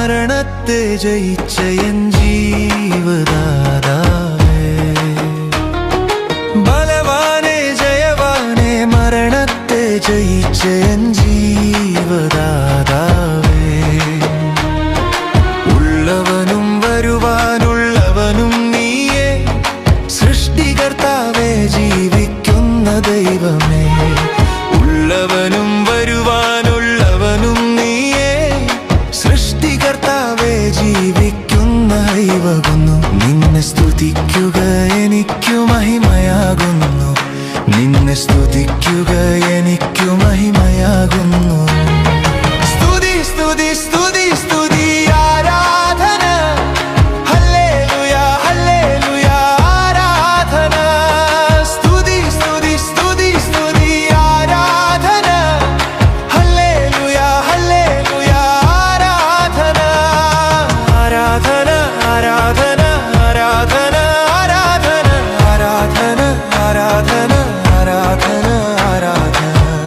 മരണത്തെ ജയിച്ച എൻ ജീവദാതാവേ. ബലവാനേ ജയവാനേ മരണത്തെ ജയിച്ച എൻ ജീവദാതാവേ. ഉള്ളവനും വരുവാനുള്ളവനും നീയേ, സൃഷ്ടികർത്താവേ ജീവിക്കുന്ന ദൈവമേ. ഉള്ളവനും വരുവാനുള്ളവനും നീയേ, സൃഷ്ടികർത്താവേ ജീവിക്കുന്ന ദൈവകുന്നു. നിന്നെ സ്തുതിക്കുക എനിക്കു മഹിമയാകുന്നു, നിന്നെ സ്തുതിക്കുക എനിക്കു മഹിമയാകുന്നു. സ്തുതി സ്തുതി സ്തുതി സ്തുതി ആരാധന, ഹല്ലേലൂയ ഹല്ലേലൂയ ആരാധന. സ്തുതി സ്തുതി സ്തുതി സ്തുതി ആരാധന, ഹല്ലേലൂയ ഹല്ലേലൂയ ആരാധന. ആരാധന ആരാധന ആരാധന ആരാധന ആരാധന ആരാധന ആരാധന.